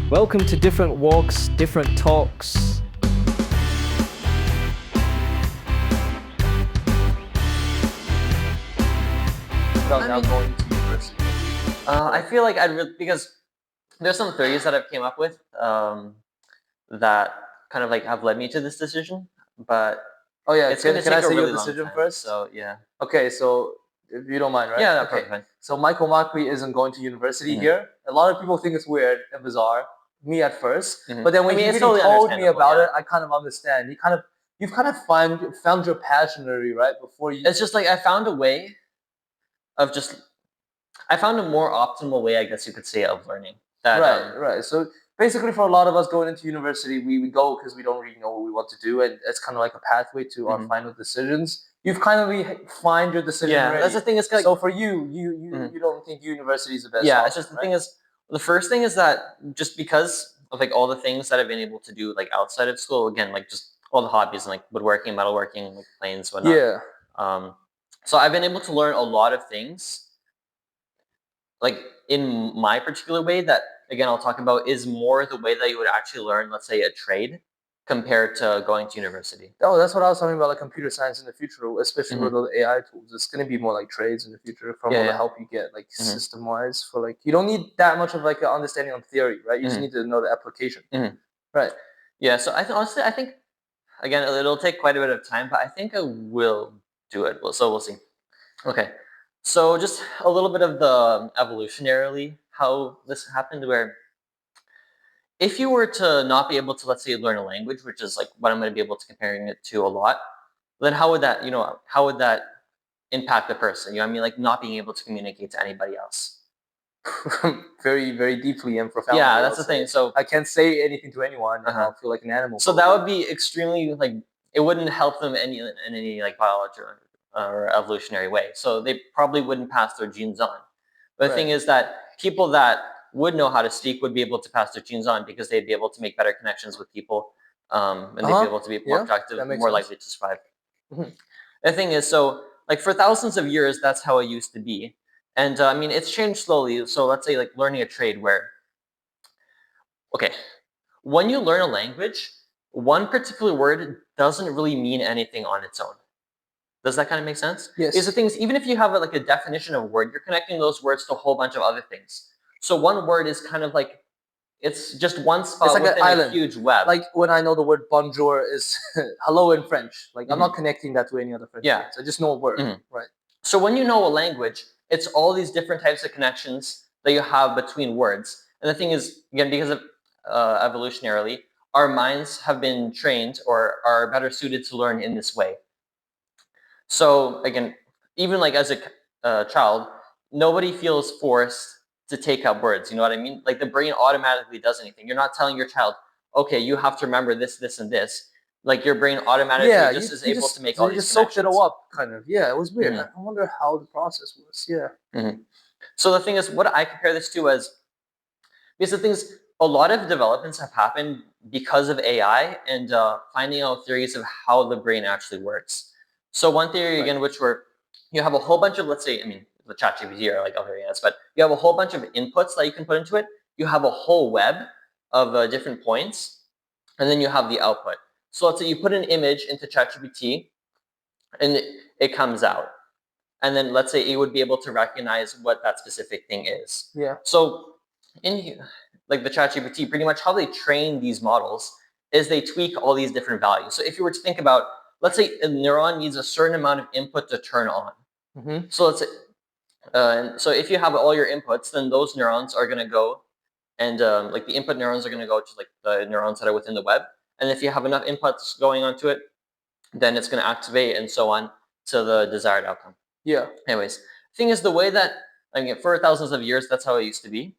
Welcome to Different Walks, Different Talks. About now I mean, going to university. I feel like because there's some theories that I've came up with that kind of like have led me to this decision, but Oh yeah, it's going to can I take a say your really long decision time. first? So yeah, Okay, so if you don't mind, right? yeah, Okay. perfect. Fine. So Michael Mokry isn't going to university Mhm. here. A lot of people think it's weird and bizarre. Me at 1st, Mhm. but then when I mean, he it's really totally told me understandable, about yeah. it, I kind of understand. You've kind of found your passion already, right? Before you. It's just like I found a way of just I found a more optimal way, I guess you could say, of learning. That Right. So basically, for a lot of us going into university, we go because we don't really know what we want to do, and it's kind of like a pathway to our Mhm. final decisions. You've kind of find your decision Yeah, already. that's the thing. It's like So for you Mhm. you don't think university is the best Yeah, option, it's just the right? thing is the first thing is that just because of like all the things that I've been able to do like outside of school, again, like just all the hobbies and like woodworking, metalworking, like planes, whatnot. Yeah. Um, so I've been able to learn a lot of things, like in my particular way that again I'll talk about is more the way that you would actually learn, let's say, a trade compared to going to university. Oh, that's what I was talking about, like computer science in the future, especially with Mhm. the AI tools. It's going to be more like trades in the future from Yeah, all the yeah. help you get, like Mhm. system wise. For like, you don't need that much of like an understanding on theory, right? You just Mhm. need to know the application, Mhm. right? Yeah, so honestly, I think again it'll take quite a bit of time, but I think I will do it. Well, so we'll see. Okay. So just a little bit of the evolutionarily how this happened where if you were to not be able to, let's say, learn a language, which is like what I'm going to be able to comparing it to a lot, then how would that, how would that impact the person? You know what I mean? Like not being able to communicate to anybody else. Very deeply and Yeah, profoundly, that's I'll the say. thing. So, I can't say anything to anyone, and uh-huh. I'll feel like an animal So that probably. would be extremely like it wouldn't help them in any like biology or evolutionary way. So they probably wouldn't pass their genes on. But the thing Right. is that people that would know how to speak would be able to pass their genes on because they'd be able to make better connections with people, and they'd be able to be more Yeah, productive, that makes more sense. likely to survive. Mhm. The thing is, so like for thousands of years, that's how it used to be, and I mean it's changed slowly. So let's say like learning a trade, where okay, when you learn a language, one particular word doesn't really mean anything on its own. Does that kind of make sense? Because the Yes. thing is, even if you have like a definition of a word, you're connecting those words to a whole bunch of other things. So one word is kind of like it's just one It's spot like an within a island. huge web. Like when I know the word bonjour is hello in French. Like I'm Mhm. not connecting that to any other French Yeah. words. I just know a word. Mhm. Right. So when you know a language, it's all these different types of connections that you have between words. And the thing is, again, because of evolutionarily, our minds have been trained or are better suited to learn in this way. So again, even like as a child, nobody feels forced to take up words. You know what I mean? Like the brain automatically does anything. You're not telling your child, okay, you have to remember this, this, and this. Like your brain automatically Yeah, just is able to make all you these just soaked it all connections. up, kind of. Yeah, it was weird. Hmm. I wonder how the process was. Yeah. Hmm. So the thing is, what I compare this to as because the thing is, a lot of developments have happened because of AI and finding out theories of how the brain actually works. So one theory Right. again, which were you have a whole bunch of, let's say, I mean, the ChatGPT or like other AIs, but you have a whole bunch of inputs that you can put into it. You have a whole web of different points, and then you have the output. So let's say you put an image into ChatGPT, and it comes out, and then let's say it would be able to recognize what that specific thing is. Yeah. So in like the ChatGPT, pretty much how they train these models is they tweak all these different values. So if you were to think about, let's say a neuron needs a certain amount of input to turn on. Mm-hmm. So let's say, and so if you have all your inputs, then those neurons are going to go and like the input neurons are going to go to like the neurons that are within the web. And if you have enough inputs going onto it, then it's going to activate and so on to the desired outcome. Yeah. Anyways, thing is the way that I mean for thousands of years that's how it used to be.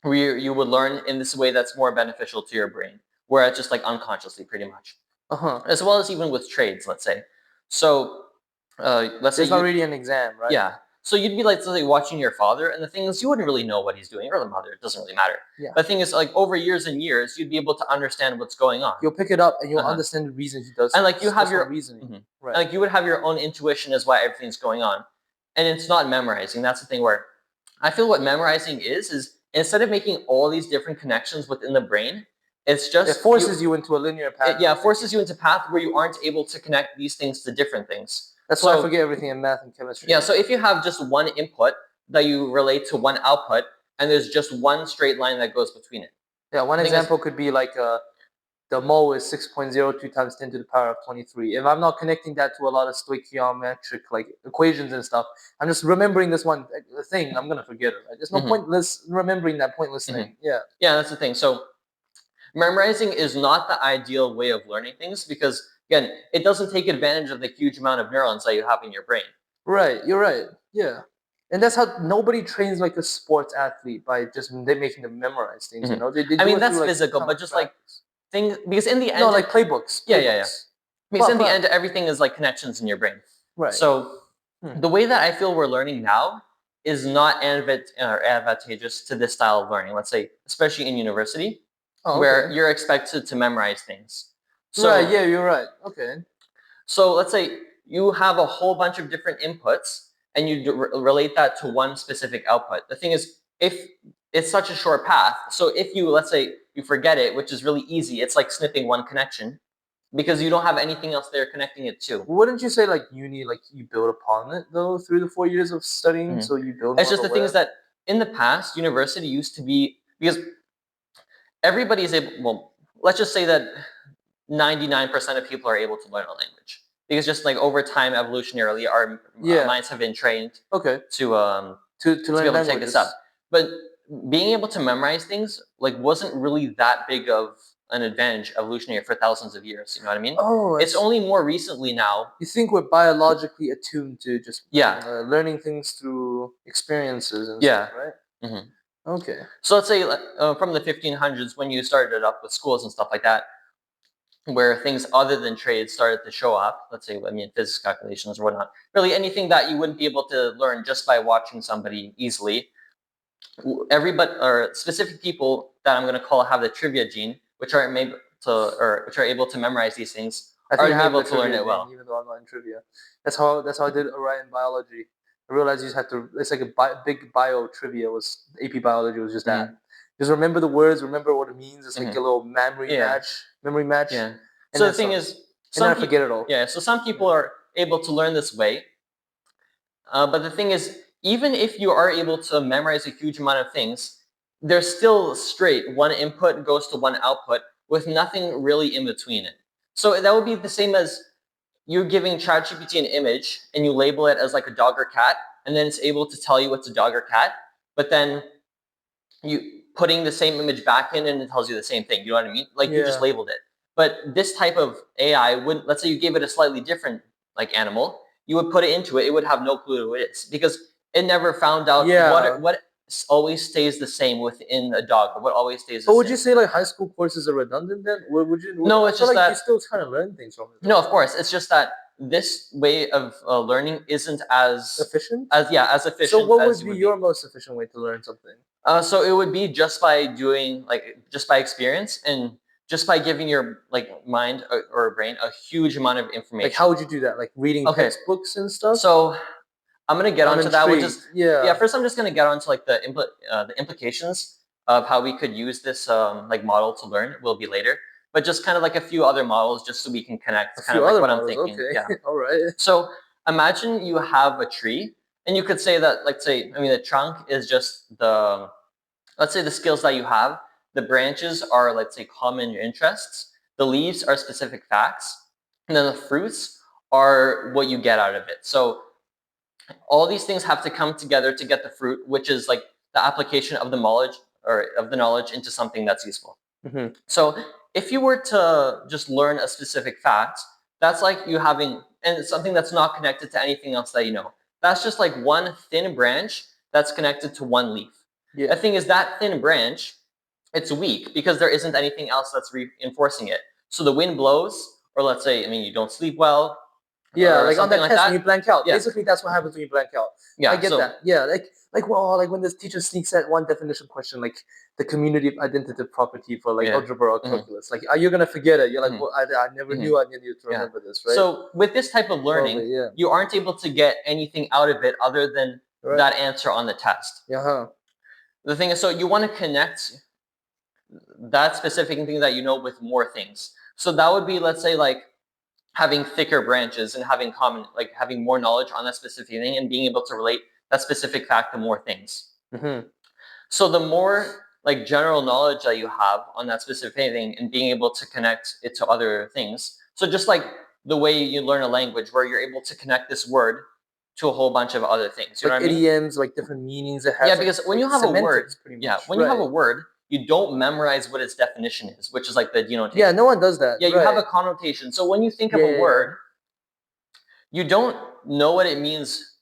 Where you would learn in this way that's more beneficial to your brain, where it's just like unconsciously, pretty much, Uh-huh. as well as even with trades, let's say. So let's say There's not you, really an exam, right? yeah. So you'd be like, let's say, watching your father, and the thing is, you wouldn't really know what he's doing, or the mother. It doesn't really matter. Yeah. But the thing is, like over years and years, you'd be able to understand what's going on. You'll pick it up and you'll Uh-huh. understand the reason he does And things. like you have There's no your, reasoning. mhm. Right. And like you would have your own intuition as why everything's going on, and it's not memorizing. That's the thing where I feel what memorizing is instead of making all these different connections within the brain, it's just It forces you into a linear pattern. It forces you into a path where you aren't able to connect these things to different things. That's why I forget everything in math and chemistry. Yeah, so if you have just one input that you relate to one output, and there's just one straight line that goes between it. Yeah, one example could be like the mole is 6.02 times 10 to the power of 23. If I'm not connecting that to a lot of stoichiometric like equations and stuff, I'm just remembering this one thing, I'm gonna forget it. Right? There's no pointless remembering that pointless thing. Yeah. Yeah, that's the thing. So memorizing is not the ideal way of learning things because, again, it doesn't take advantage of the huge amount of neurons that you have in your brain. Right, you're right. Yeah. And that's how nobody trains like a sports athlete by just making them memorize things, you know? They I mean, do that's through, physical, but just like things, because in the end. No, like playbooks. Yeah. Because in the end, everything is like connections in your brain. Right. So the way that I feel we're learning now is not advantageous to this style of learning, let's say, especially in university, where you're expected to memorize things. So, right, yeah, you're right. Okay. So let's say you have a whole bunch of different inputs and you relate that to one specific output. The thing is, if it's such a short path, so if you, let's say, you forget it, which is really easy, it's like snipping one connection because you don't have anything else there connecting it to. Wouldn't you say like uni, like you build upon it though through the 4 years of studying? So you build. It's just the thing is that in the past, university used to be, because everybody is able, well, let's just say that 99% of people are able to learn a language. Because just like over time, evolutionarily, our minds have been trained to be able to take this up. But being able to memorize things like wasn't really that big of an advantage evolutionary for thousands of years. You know what I mean? Oh, it's only more recently now. You think we're biologically attuned to just learning things through experiences and stuff, right? Mm-hmm. Okay. So let's say from the 1500s when you started up with schools and stuff like that, where things other than trades started to show up, let's say, I mean, physics calculations or whatnot, really anything that you wouldn't be able to learn just by watching somebody easily. Everybody or specific people that I'm going to call have the trivia gene, which are able to memorize these things, are able to learn it well. Even though I'm not in trivia, that's how I did Orion biology. I realized you just have to. It's like a big bio trivia. Was AP biology was just that. Just remember the words, remember what it means. It's like a little memory match. Yeah. So the thing is, and I forget it all. Yeah. So some people are able to learn this way, but the thing is, even if you are able to memorize a huge amount of things, they're still straight. One input goes to one output with nothing really in between it. So that would be the same as you're giving ChatGPT an image and you label it as like a dog or cat, and then it's able to tell you it's a dog or cat, but then you putting the same image back in and it tells you the same thing. You know what I mean? Like you just labeled it. But this type of AI would, let's say you gave it a slightly different like animal, you would put it into it, it would have no clue who it is because it never found out what always stays the same within a dog, or what always stays the same. But would you say like high school courses are redundant then? No, it's just that you still kind of learn things from it. No, of course. It's just that this way of learning isn't as efficient. As efficient. So what would be your most efficient way to learn something? So it would be just by doing just by experience and just by giving your mind or brain a huge amount of information. Like how would you do that? Like reading textbooks and stuff? So I'm gonna get onto that. First, I'm just gonna get onto like the implications of how we could use this model to learn. Will be later, but just kind of like a few other models, just so we can connect. Kind of like what I'm thinking. Okay. Yeah. All right. So imagine you have a tree, and you could say that, the trunk is just the, let's say the skills that you have. The branches are, let's say, common interests. The leaves are specific facts, and then the fruits are what you get out of it. So all these things have to come together to get the fruit, which is like the application of the knowledge into something that's useful. Mm-hmm. So if you were to just learn a specific fact, that's like you having, and it's something that's not connected to anything else that you know. That's just like one thin branch that's connected to one leaf. Yeah. The thing is that thin branch, it's weak because there isn't anything else that's reinforcing it. So the wind blows, or let's say, you don't sleep well. Yeah, like on that test when you blank out. Yeah. Basically, that's what happens when you blank out. Yeah, I get that. Yeah, like when the teacher sneaks at one definition question, like the community identity property for algebra or calculus. Like, are you gonna forget it? You're like, well, I never knew I needed to remember this, right? So with this type of learning, you aren't able to get anything out of it other than that answer on the test. Yeah. the thing is, so you want to connect that specific thing that you know with more things. So that would be, let's say, like having thicker branches and having having more knowledge on that specific thing and being able to relate that specific fact to more things. Mm-hmm. So the more like general knowledge that you have on that specific thing and being able to connect it to other things. So just like the way you learn a language where you're able to connect this word to a whole bunch of other things. You know what I mean? Idioms, like different meanings it has. Yeah, because when you have a word, pretty much. when you have a word, you don't memorize what its definition is, which is like the denotation. Yeah, no one does that. Yeah, you have a connotation. So when you think of a word, you don't know what it means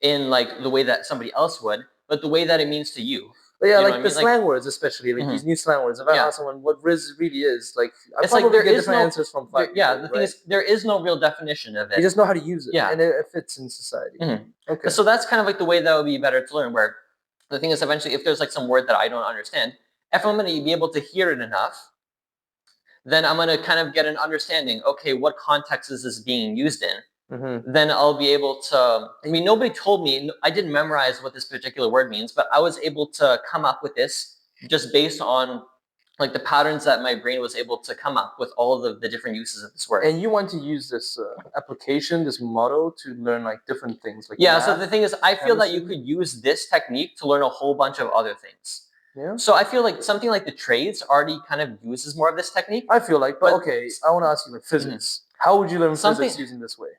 in like the way that somebody else would, but the way that it means to you. But yeah, like the slang words, especially like these new slang words. If I ask someone what Riz really is, like I probably get different answers from 5 people. Yeah, the thing is, there is no real definition of it. You just know how to use it, and it fits in society. Okay. So that's kind of like the way that would be better to learn. Where the thing is, eventually, if there's like some word that I don't understand, if I'm going to be able to hear it enough, then I'm going to kind of get an understanding. Okay, what context is this being used in? Then I'll be able to, I mean, nobody told me, I didn't memorize what this particular word means, but I was able to come up with this just based on like the patterns that my brain was able to come up with all of the different uses of this word. And you want to use this application, this model to learn like different things. Like math, so the thing is, I feel that you could use this technique to learn a whole bunch of other things. Yeah. So I feel like something like the trades already kind of uses more of this technique. I feel like, but okay, I want to ask you like physics. How would you learn physics using this way?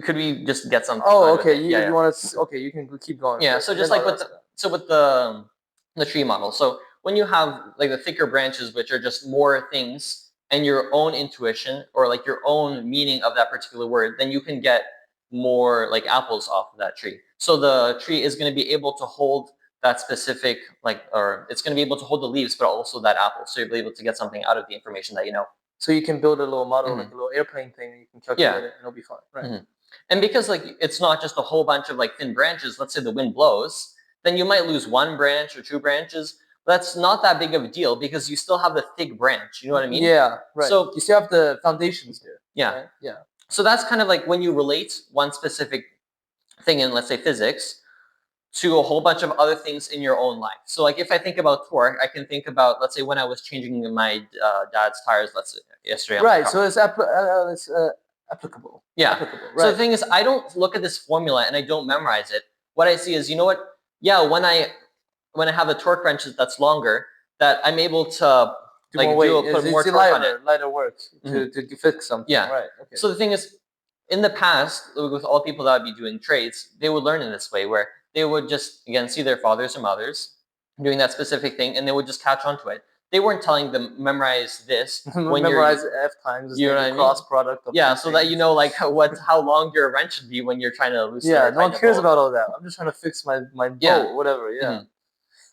Could we just get some? Oh, okay. You want to? Okay, you can keep going. Yeah. So just like with the tree model. So when you have like the thicker branches, which are just more things and your own intuition or like your own meaning of that particular word, then you can get more like apples off of that tree. So the tree is going to be able to hold that specific or it's going to be able to hold the leaves, but also that apple. So you'll be able to get something out of the information that you know. So you can build a little model, like a little airplane thing, and you can calculate it, and it'll be fine, right? And because like it's not just a whole bunch of like thin branches, let's say the wind blows, then you might lose one branch or two branches. That's not that big of a deal because you still have the thick branch. You know what I mean? Yeah, right. So you still have the foundations there. Yeah. Right? Yeah. So that's kind of like when you relate one specific thing in, let's say, physics to a whole bunch of other things in your own life. So like if I think about torque, I can think about, let's say, when I was changing my dad's tires, let's say, yesterday. Right. So it's applicable. Yeah. Applicable, right. So the thing is, I don't look at this formula and I don't memorize it. What I see is, you know what? Yeah, when I have a torque wrench that's longer, that I'm able to put more torque on it. Lighter work to fix something. Yeah. Right. Okay. So the thing is, in the past, with all people that would be doing trades, they would learn in this way where they would just, again, see their fathers or mothers doing that specific thing, and they would just catch on to it. They weren't telling them, memorize this. When memorize F times the cross product. So that you know like how long your wrench should be when you're trying to loosen. Yeah, no one cares about all that. I'm just trying to fix my bolt, whatever. Yeah.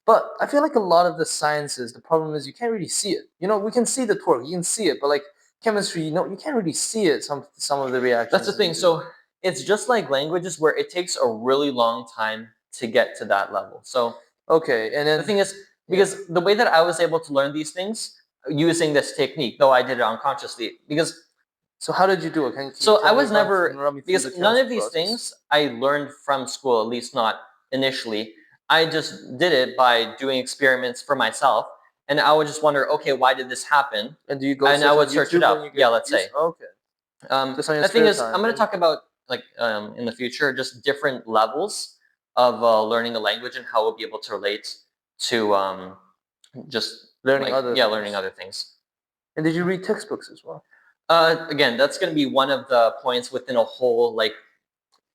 But I feel like a lot of the sciences, the problem is you can't really see it. You know, we can see the torque, you can see it, but like chemistry, you can't really see it. Some of the reactions. That's the thing. So it's just like languages where it takes a really long time to get to that level. So okay, and then the thing is, because the way that I was able to learn these things using this technique, though I did it unconsciously, because. So how did you do it? So I was never, because none of these things I learned from school, at least not initially. I just did it by doing experiments for myself, and I would just wonder, okay, why did this happen? And do you go? And I would search it up. Yeah, let's say. Okay. The thing is, I'm going to talk about like in the future just different levels of learning a language and how we'll be able to relate to just learning other things. And did you read textbooks as well? Again, that's going to be one of the points within a whole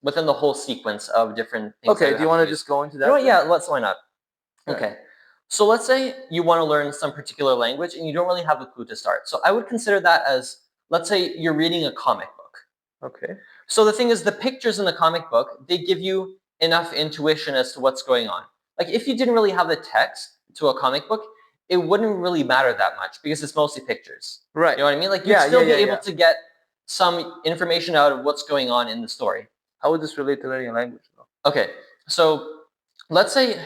within the whole sequence of different things. Okay, do you want to just go into that? Why not? Okay. So let's say you want to learn some particular language and you don't really have a clue to start. So I would consider that as, let's say you're reading a comic book. Okay. So the thing is, the pictures in the comic book, they give you enough intuition as to what's going on. Like if you didn't really have the text to a comic book, it wouldn't really matter that much because it's mostly pictures. Right. You know what I mean? Like you'd still be able to get some information out of what's going on in the story. How would this relate to learning a language, though? Okay, so let's say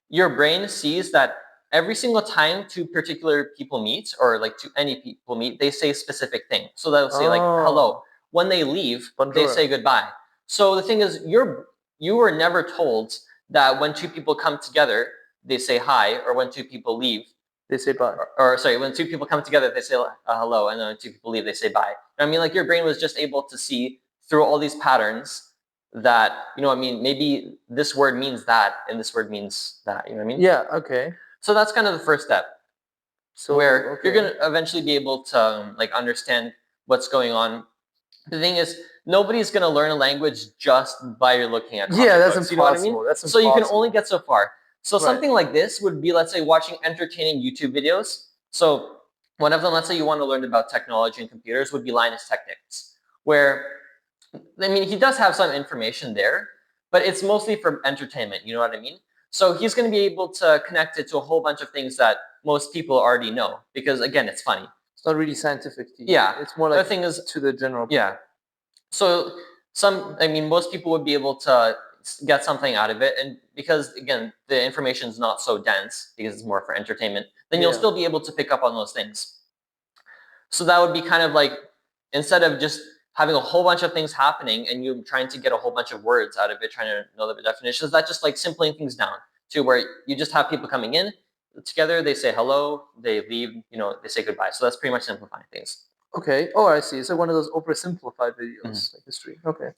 your brain sees that every single time two particular people meet, or like to any people meet, they say a specific thing. So they'll say like hello. When they leave, they say goodbye. So the thing is, you were never told that when two people come together, they say hi, or when two people leave, They say bye. or sorry, when two people come together, they say hello, and then when two people leave, they say bye. I mean, like your brain was just able to see through all these patterns that, you know what I mean, maybe this word means that, and this word means that, you know what I mean? Yeah, okay. So that's kind of the first step, So where okay. you're going to eventually be able to like understand what's going on. The thing is, nobody's going to learn a language just by looking at comic that's books. impossible. You know what I mean? That's So you can impossible. only get so far. So Right. something like this would be, let's say, watching entertaining YouTube videos. So one of them, let's say you want to learn about technology and computers, would be Linus Tech Tips, where, I mean, he does have some information there, but it's mostly for entertainment. You know what I mean? So he's going to be able to connect it to a whole bunch of things that most people already know, because again, it's funny. It's not really scientific to you. Yeah. It's more like the thing is, to the general. yeah. So I mean, most people would be able to get something out of it, and because again, the information is not so dense because it's more for entertainment, then you'll still be able to pick up on those things. So that would be kind of like, instead of just having a whole bunch of things happening and you trying to get a whole bunch of words out of it, trying to know the definitions, that's just like simpling things down to where you just have people coming in together, they say hello, they leave, you know, they say goodbye. So that's pretty much simplifying things. Okay. Oh, I see. So one of those oversimplified videos, like history. Okay.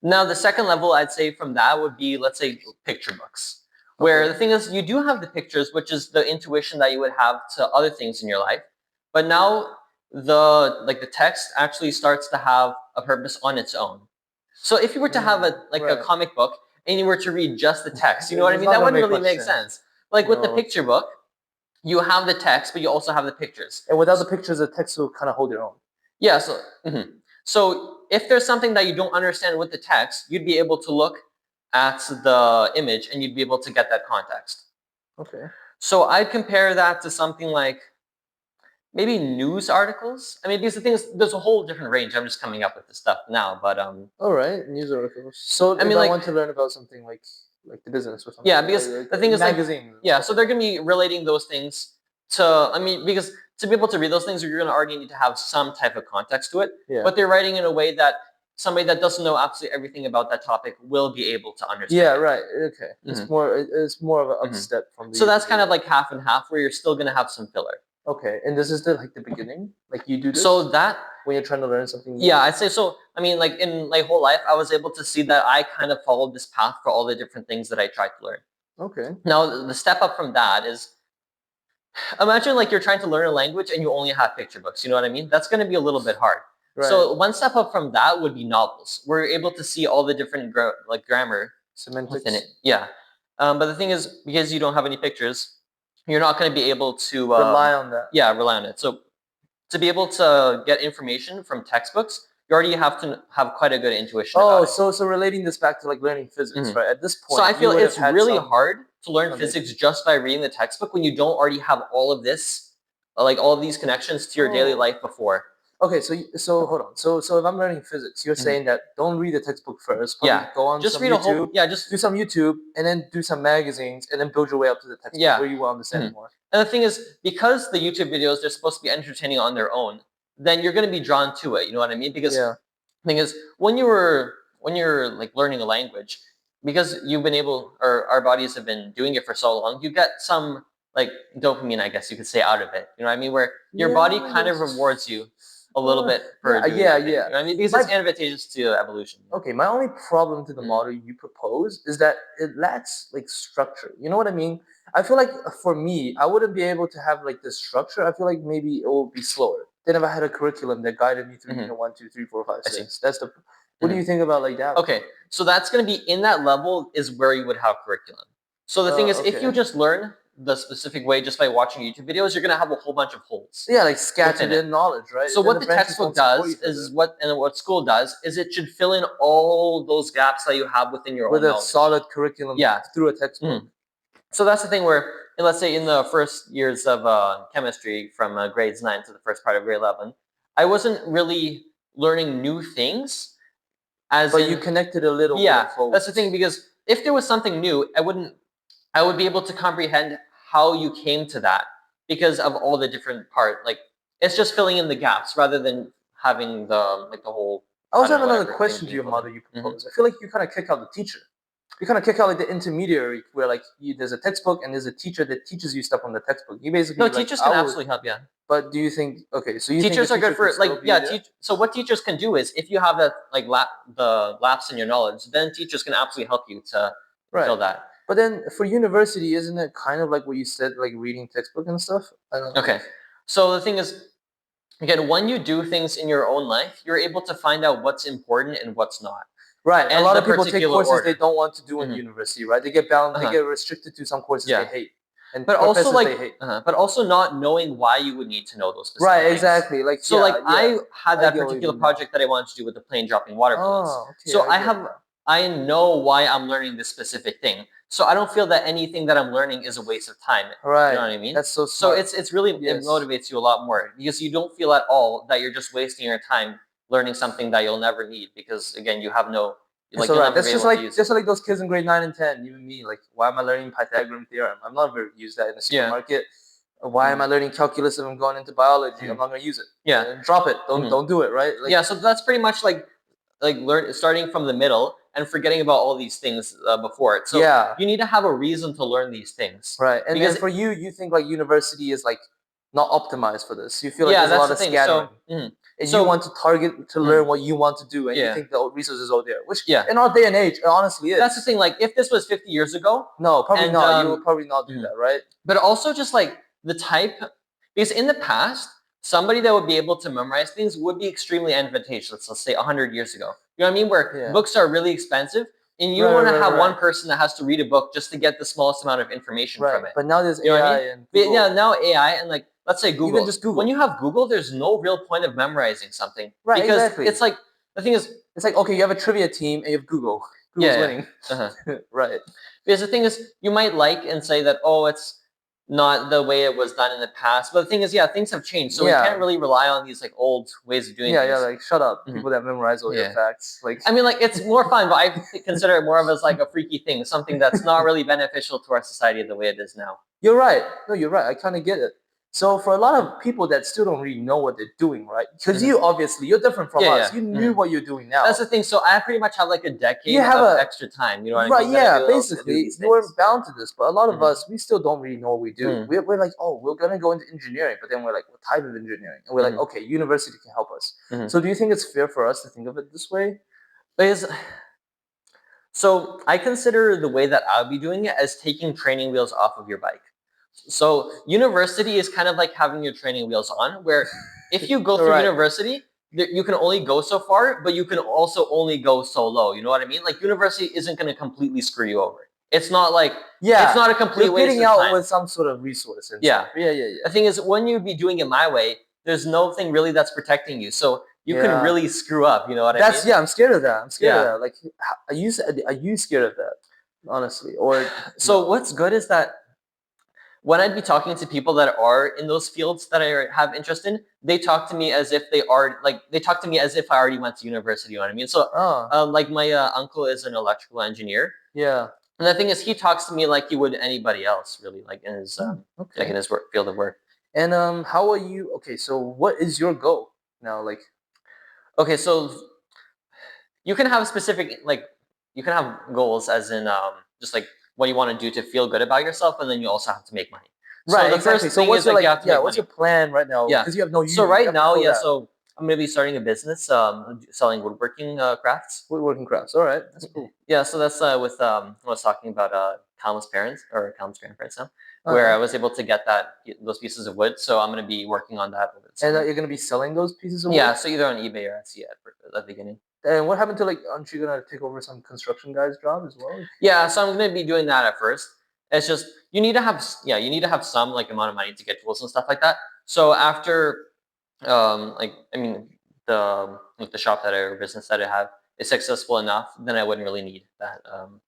Now, the second level I'd say from that would be, let's say, picture books, where the thing is, you do have the pictures, which is the intuition that you would have to other things in your life. But now the text actually starts to have a purpose on its own. So if you were to have a comic book and you were to read just the text, you know what I mean? That wouldn't really make sense. Like with the picture book, you have the text, but you also have the pictures. And without the pictures, the text will kind of hold their own. Yeah. So if there's something that you don't understand with the text, you'd be able to look at the image and you'd be able to get that context. Okay. So I'd compare that to something like maybe news articles. I mean, because the thing is, there's a whole different range. I'm just coming up with this stuff now, but all right, news articles. So I mean, I want to learn about something like the business or something. Yeah, because the thing is, magazines. Like, yeah, so they're gonna be relating those things to. I mean, because to be able to read those things, you're gonna already need to have some type of context to it. Yeah. But they're writing in a way that somebody that doesn't know absolutely everything about that topic will be able to understand. Yeah, right. Okay. It's more of an upstep from the. So that's kind of like half and half, where you're still gonna have some filler. Okay, and this is the beginning. Like you do this. So that when you're trying to learn something new? Yeah, I'd say so. I mean, like in my whole life, I was able to see that I kind of followed this path for all the different things that I tried to learn. Okay. Now, the step up from that is, imagine like you're trying to learn a language and you only have picture books. You know what I mean? That's going to be a little bit hard. Right. So one step up from that would be novels. We're able to see all the different grammar semantics within it. Yeah. But the thing is, because you don't have any pictures, you're not going to be able to rely on that. Yeah, rely on it. So to be able to get information from textbooks, you already have to have quite a good intuition. So relating this back to like learning physics, right? At this point, so I feel it's really hard to learn physics just by reading the textbook when you don't already have all of this, like all of these connections to your daily life before. Okay, so hold on. So if I'm learning physics, you're saying that don't read the textbook first. Yeah, go on just some read YouTube. just do some YouTube and then do some magazines and then build your way up to the textbook where you will understand more. And the thing is, because the YouTube videos, they're supposed to be entertaining on their own, then you're going to be drawn to it. You know what I mean? Because the thing is, when you're like learning a language, because you've been able, or our bodies have been doing it for so long, you get some like dopamine, I guess you could say, out of it. You know what I mean? Where your body kind of rewards you a little bit for doing that thing. You know what I mean? Because it's advantageous to evolution. Okay, my only problem to the model you propose is that it lacks like structure. You know what I mean? I feel like for me, I wouldn't be able to have like this structure. I feel like maybe it will be slower than if I had a curriculum that guided me through 1, 2, 3, 4, 5, 6. That's the. What do you think about like that? Okay, so that's going to be in that level is where you would have curriculum. So the thing is, if you just learn the specific way just by watching YouTube videos, you're going to have a whole bunch of holes. Yeah, like scattered in knowledge, right? So what the textbook does is what school does is it should fill in all those gaps that you have within your own knowledge. With a solid curriculum through a textbook. So that's the thing where, let's say in the first years of chemistry from grades 9 to the first part of grade 11, I wasn't really learning new things. But you connected a little. Yeah, that's the thing, because if there was something new, I would be able to comprehend how you came to that because of all the different like it's just filling in the gaps rather than having the whole. I also have another question to your mother you proposed. I feel like you kind of kick out the teacher. you kind of kick out like the intermediary where like there's a textbook and there's a teacher that teaches you stuff from the textbook. You basically No, like teachers can absolutely help. Yeah, But do you think okay? So you think teachers the are good teacher for could still be there? So what teachers can do is if you have that like the lapse in your knowledge, then teachers can absolutely help you to fill Right. that. But then for university, isn't it kind of like what you said, like reading textbook and stuff? I don't know. Okay, so the thing is, again, when you do things in your own life, you're able to find out what's important and what's not. Right. A And lot the of people take particular courses they order. don't want to do in Mhm. university, right? They get bound, they Uh-huh. get restricted to some courses Yeah. they hate. And But also professors they like, hate. but also not knowing why you would need to know those specific Right, things. exactly. Like So yeah, like yeah. I had I that get what you particular mean now. project that I wanted to do with the plane dropping water balloons. Oh, okay. So I get that. I know why I'm learning this specific thing. So I don't feel that anything that I'm learning is a waste of time. Right. You know what I mean? That's so So smart. it's really it Yes. motivates you a lot more because you don't feel at all that you're just wasting your time learning something that you'll never need because again you have no It's you'll alright. never That's be just able to like use it. those kids in grade 9 and 10, even me. Like, why am I learning Pythagorean theorem? I'm not going to use that in the Yeah. supermarket. Why am I learning calculus if I'm going into biology? I'm not going to use it. Yeah. Drop it. Mhm. Don't do it. Right? Like, Yeah, so that's pretty much like starting from the middle and forgetting about all these things before it. So yeah. you need to have a reason to learn these things. Right. And Because then for you, you think like university is like not optimized for this. You feel like yeah, there's a that's lot the of thing. scattering. And you want to target to learn what you want to do, and you Yeah. think the resources are there, which Yeah. in our day and age, it honestly is. That's the thing. Like if this was 50 years ago, No, probably and, not. You would probably not do that, right? but also just like the type, because in the past, somebody that would be able to memorize things would be extremely advantageous. Let's say 100 years ago. You know what I mean? Where Yeah. books are really expensive, and you Right, want to right, have right. one person that has to read a book just to get the smallest amount of information Right. from it. But now there's You know what I AI mean? and But Google. yeah, now AI and like let's say Google. Even just Google. When you have Google, there's no real point of memorizing something. Right, Because exactly. it's like the thing is It's like, okay, you have a trivia team and you have Google. Google's winning. Right. Because the thing is, you might like and say that, oh, it's not the way it was done in the past. But the thing is, yeah, things have changed. So we can't really rely on these like old ways of doing things. Yeah, like shut up. People that memorize all your facts. Like I mean, like it's more fun, but I consider it more of as like a freaky thing, something that's not really beneficial to our society the way it is now. You're right. No, you're right. I kind of get it. So for a lot of people that still don't really know what they're doing, right? Because you obviously you're different from us. You knew what you're doing now. That's the thing. So I pretty much have like a decade of extra time. You know what I mean? Right, yeah, basically, you weren't bound to this. But a lot of us, we still don't really know what we do. We're like, oh, we're going to go into engineering. But then we're like, what type of engineering? And we're like, okay, university can help us. So do you think it's fair for us to think of it this way? Because so I consider the way that I'll be doing it as taking training wheels off of your bike. So university is kind of like having your training wheels on, where if you go through university, you can only go so far, but you can also only go so low. You know what I mean? Like university isn't going to completely screw you over. It's not like it's not a complete waste of time. You're getting out with some sort of resource. Yeah. The thing is, when you be doing it my way, there's nothing really that's protecting you. So you can really screw up. You know what I mean? I'm scared of that. I'm scared of that. Like, are you scared of that? Honestly, or so what's good is that when I'd be talking to people that are in those fields that I have interest in, they talk to me as if they talk to me as if I already went to university. You know what I mean? So, like my uncle is an electrical engineer. Yeah. And the thing is, he talks to me like he would anybody else, really, like in his like in his field of work. And how are you? Okay, so what is your goal now? Like, okay, so you can have specific you can have goals as in just like what you want to do to feel good about yourself, and then you also have to make money. Right, so exactly. So what's your what's your plan right now? Yeah, because you have no. So right now, so I'm gonna be starting a business, selling woodworking crafts. Woodworking crafts. All right, that's cool. Yeah, so that's with I was talking about Calum's grandparents now, where I was able to get those pieces of wood. So I'm gonna be working on that. And you're gonna be selling those pieces of wood. Yeah, so either on eBay or Etsy at the beginning. And what happened to aren't you gonna take over some construction guy's job as well? Yeah, so I'm gonna be doing that at first. It's just you need to have some like amount of money to get tools and stuff like that. So after the shop or business that I have is successful enough, then I wouldn't really need that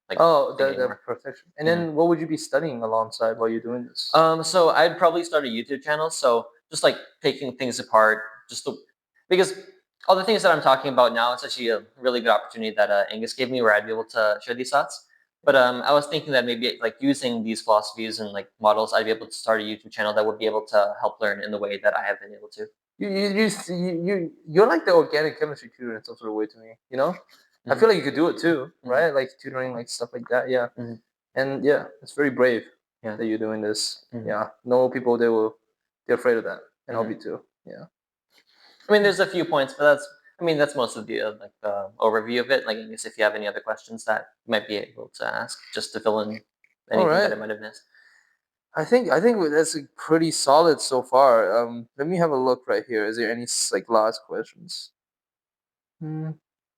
the perfection. And then what would you be studying alongside while you're doing this? So I'd probably start a YouTube channel. So just like taking things apart, because all the things that I'm talking about now, it's actually a really good opportunity that Angus gave me where I'd be able to share these thoughts. But I was thinking that maybe like using these philosophies and like models, I'd be able to start a YouTube channel that would be able to help learn in the way that I have been able to. You're like the organic chemistry tutor in some sort of way to me, you know? I feel like you could do it too, Mhm. right? Like tutoring, like stuff like that. Yeah. Mhm. And yeah, it's very brave Yeah. that you're doing this. Mhm. Yeah. No people they're afraid of that, and I'll Mhm. be too. Yeah. I mean, there's a few points, but that's most of the like the overview of it. Like, I guess if you have any other questions that you might be able to ask, just to fill in All anything that I right. might have missed. I think that's like, pretty solid so far. Let me have a look right here. Is there any like last questions? Hmm.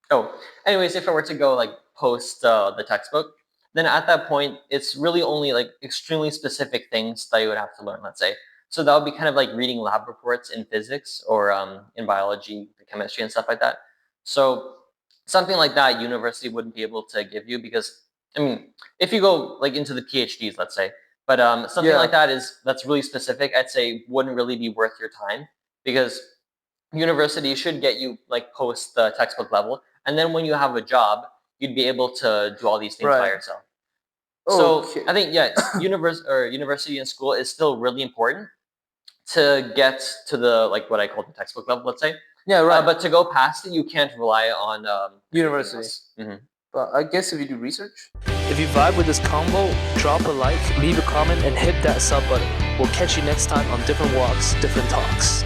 Oh, anyways, if I were to go like post the textbook, then at that point, it's really only like extremely specific things that you would have to learn, let's say. So that would be kind of like reading lab reports in physics or in biology, chemistry, and stuff like that. So something like that, university wouldn't be able to give you because, I mean, if you go like into the PhDs, let's say, but something like Yeah. that's really specific, I'd say wouldn't really be worth your time because university should get you like post the textbook level, and then when you have a job, you'd be able to do all these things by Right. yourself. So Okay. I think university and school is still really important to get to the like what I call the textbook level, let's say. Yeah. Right. But to go past it, you can't rely on anything University. else. Mhm. But I guess if you do research. If you vibe with this combo, drop a like, leave a comment, and hit that sub button. We'll catch you next time on Different Walks, Different Talks.